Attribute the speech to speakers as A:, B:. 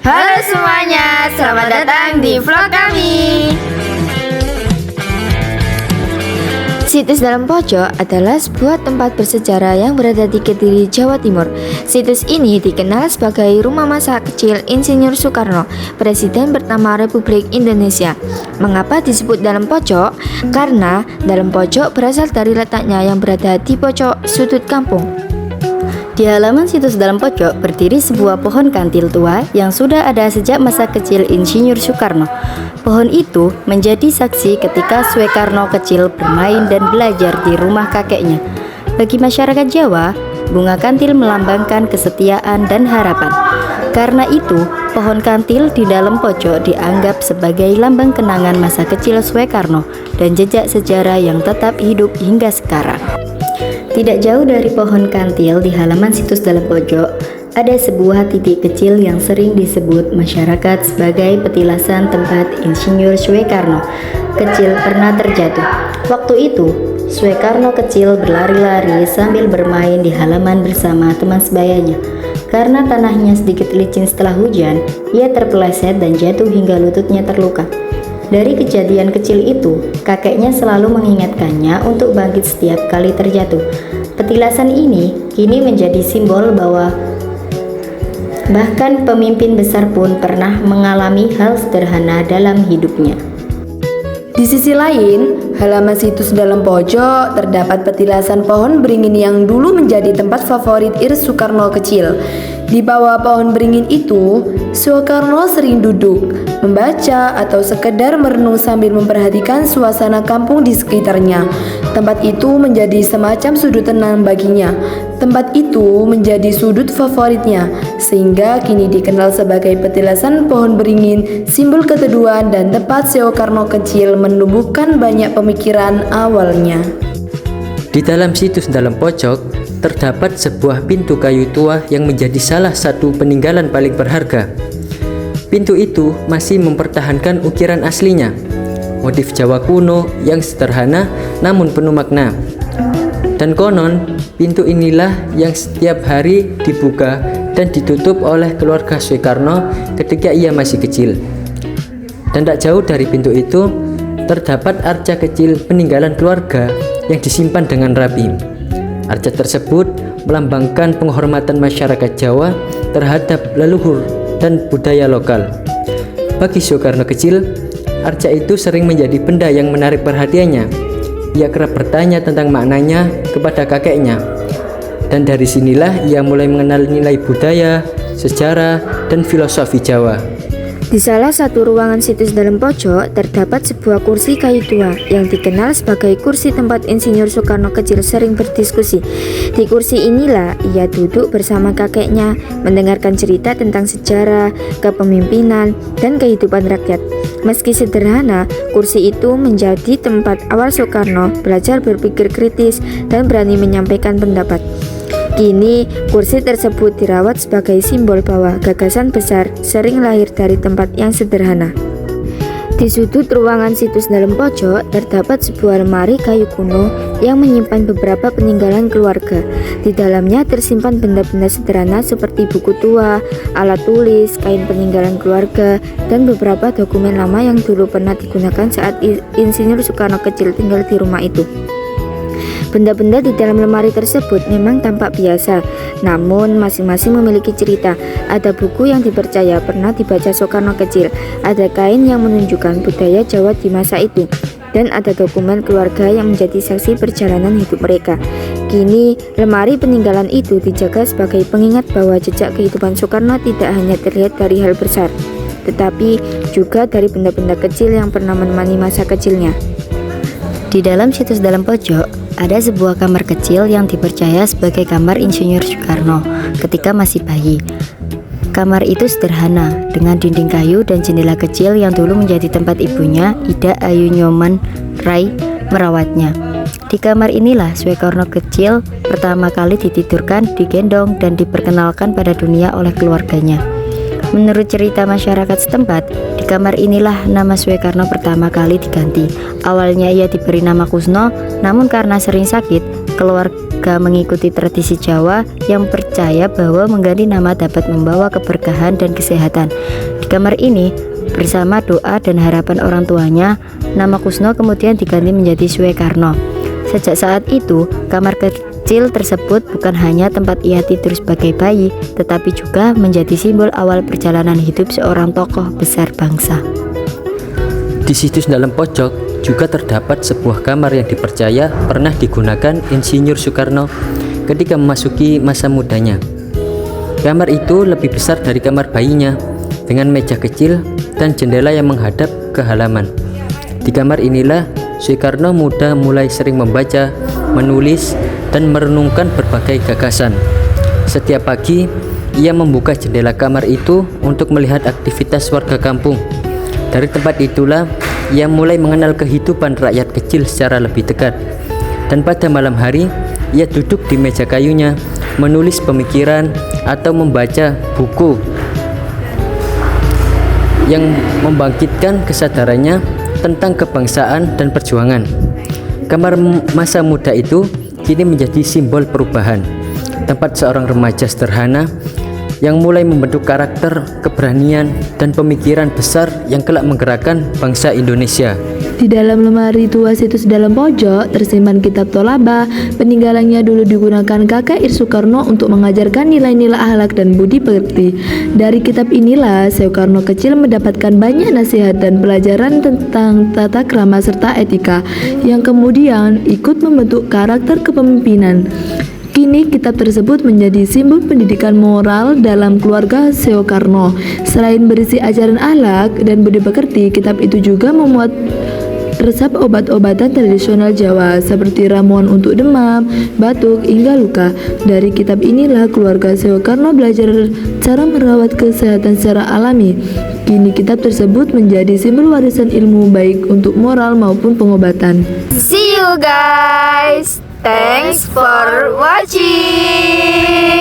A: Halo semuanya, selamat datang di vlog kami. Situs Dalam Pojok adalah sebuah tempat bersejarah yang berada di Kediri, Jawa Timur. Situs ini dikenal sebagai rumah masa kecil Insinyur Soekarno, Presiden pertama Republik Indonesia. Mengapa disebut Dalam Pojok? Karena Dalam Pojok berasal dari letaknya yang berada di pojok sudut kampung.
B: Di halaman situs Dalam Pojok berdiri sebuah pohon kantil tua yang sudah ada sejak masa kecil Insinyur Soekarno. Pohon itu menjadi saksi ketika Soekarno kecil bermain dan belajar di rumah kakeknya. Bagi masyarakat Jawa, bunga kantil melambangkan kesetiaan dan harapan. Karena itu, pohon kantil di Dalam Pojok dianggap sebagai lambang kenangan masa kecil Soekarno dan jejak sejarah yang tetap hidup hingga sekarang. Tidak jauh dari pohon kantil di halaman situs Dalam Pojok, ada sebuah titik kecil yang sering disebut masyarakat sebagai petilasan tempat Insinyur Soekarno kecil pernah terjatuh. Waktu itu, Soekarno kecil berlari-lari sambil bermain di halaman bersama teman sebayanya. Karena tanahnya sedikit licin setelah hujan, ia terpeleset dan jatuh hingga lututnya terluka. Dari kejadian kecil itu, kakeknya selalu mengingatkannya untuk bangkit setiap kali terjatuh. Petilasan ini kini menjadi simbol bahwa bahkan pemimpin besar pun pernah mengalami hal sederhana dalam hidupnya.
C: Di sisi lain, halaman situs Dalam Pojok terdapat petilasan pohon beringin yang dulu menjadi tempat favorit Soekarno kecil. Di bawah pohon beringin itu, Soekarno sering duduk, membaca, atau sekedar merenung sambil memperhatikan suasana kampung di sekitarnya. Tempat itu menjadi semacam sudut tenang baginya. Tempat itu menjadi sudut favoritnya, sehingga kini dikenal sebagai petilasan pohon beringin, simbol keteduhan dan tempat Soekarno kecil menumbuhkan banyak pemikiran awalnya.
D: Di dalam situs Dalam Pojok terdapat sebuah pintu kayu tua yang menjadi salah satu peninggalan paling berharga. Pintu itu masih mempertahankan ukiran aslinya, motif Jawa kuno yang sederhana namun penuh makna. Dan konon, pintu inilah yang setiap hari dibuka dan ditutup oleh keluarga Soekarno ketika ia masih kecil. Dan tak jauh dari pintu itu, terdapat arca kecil peninggalan keluarga yang disimpan dengan rapi. Arca tersebut melambangkan penghormatan masyarakat Jawa terhadap leluhur dan budaya lokal. Bagi Soekarno kecil, arca itu sering menjadi benda yang menarik perhatiannya. Ia kerap bertanya tentang maknanya kepada kakeknya. Dan dari sinilah ia mulai mengenal nilai budaya, sejarah, dan filosofi Jawa.
A: Di salah satu ruangan situs Dalam Pojok terdapat sebuah kursi kayu tua yang dikenal sebagai kursi tempat Insinyur Soekarno kecil sering berdiskusi. Di kursi inilah ia duduk bersama kakeknya, mendengarkan cerita tentang sejarah, kepemimpinan, dan kehidupan rakyat. Meski sederhana, kursi itu menjadi tempat awal Soekarno belajar berpikir kritis dan berani menyampaikan pendapat. Kini, kursi tersebut dirawat sebagai simbol bahwa gagasan besar sering lahir dari tempat yang sederhana. Di sudut ruangan situs Dalam Pojok terdapat sebuah lemari kayu kuno yang menyimpan beberapa peninggalan keluarga. Di dalamnya tersimpan benda-benda sederhana seperti buku tua, alat tulis, kain peninggalan keluarga, dan beberapa dokumen lama yang dulu pernah digunakan saat Insinyur Soekarno kecil tinggal di rumah itu. Benda-benda di dalam lemari tersebut memang tampak biasa, namun masing-masing memiliki cerita. Ada buku yang dipercaya pernah dibaca Soekarno kecil, ada kain yang menunjukkan budaya Jawa di masa itu, dan ada dokumen keluarga yang menjadi saksi perjalanan hidup mereka. Kini, lemari peninggalan itu dijaga sebagai pengingat bahwa jejak kehidupan Soekarno tidak hanya terlihat dari hal besar, tetapi juga dari benda-benda kecil yang pernah menemani masa kecilnya.
B: Di dalam situs Dalam Pojok, ada sebuah kamar kecil yang dipercaya sebagai kamar Insinyur Soekarno ketika masih bayi. Kamar itu sederhana, dengan dinding kayu dan jendela kecil yang dulu menjadi tempat ibunya, Ida Ayu Nyoman Rai, merawatnya. Di kamar inilah Soekarno kecil pertama kali ditidurkan, digendong, dan diperkenalkan pada dunia oleh keluarganya. Menurut cerita masyarakat setempat, di kamar inilah nama Soekarno pertama kali diganti. Awalnya ia diberi nama Kusno, namun karena sering sakit, juga mengikuti tradisi Jawa yang percaya bahwa mengganti nama dapat membawa keberkahan dan kesehatan. Di kamar ini, bersama doa dan harapan orang tuanya, nama Kusno kemudian diganti menjadi Suekarno. Sejak saat itu, kamar kecil tersebut bukan hanya tempat ia tidur sebagai bayi, tetapi juga menjadi simbol awal perjalanan hidup seorang tokoh besar bangsa.
D: Di situs dalam pojok juga terdapat sebuah kamar yang dipercaya pernah digunakan Insinyur Soekarno ketika memasuki masa mudanya. Kamar itu lebih besar dari kamar bayinya, dengan meja kecil dan jendela yang menghadap ke halaman. Di kamar inilah Soekarno muda mulai sering membaca, menulis, dan merenungkan berbagai gagasan. Setiap pagi, ia membuka jendela kamar itu untuk melihat aktivitas warga kampung. Dari tempat itulah ia mulai mengenal kehidupan rakyat kecil secara lebih dekat. Dan pada malam hari, ia duduk di meja kayunya, menulis pemikiran atau membaca buku yang membangkitkan kesadarannya tentang kebangsaan dan perjuangan. Kamar masa muda itu kini menjadi simbol perubahan, tempat seorang remaja sederhana yang mulai membentuk karakter, keberanian, dan pemikiran besar yang kelak menggerakkan bangsa Indonesia.
C: Di dalam lemari tua situs dalam pojok tersimpan kitab Tolaba, peninggalannya dulu digunakan kakek Ir Soekarno untuk mengajarkan nilai-nilai akhlak dan budi pekerti. Dari kitab inilah Soekarno kecil mendapatkan banyak nasihat dan pelajaran tentang tata krama serta etika yang kemudian ikut membentuk karakter kepemimpinan. Kini kitab tersebut menjadi simbol pendidikan moral dalam keluarga Soekarno. Selain berisi ajaran akhlak dan budi pekerti, kitab itu juga memuat resep obat-obatan tradisional Jawa seperti ramuan untuk demam, batuk, hingga luka. Dari kitab inilah keluarga Soekarno belajar cara merawat kesehatan secara alami. Kini kitab tersebut menjadi simbol warisan ilmu baik untuk moral maupun pengobatan.
A: See you guys. Thanks for watching.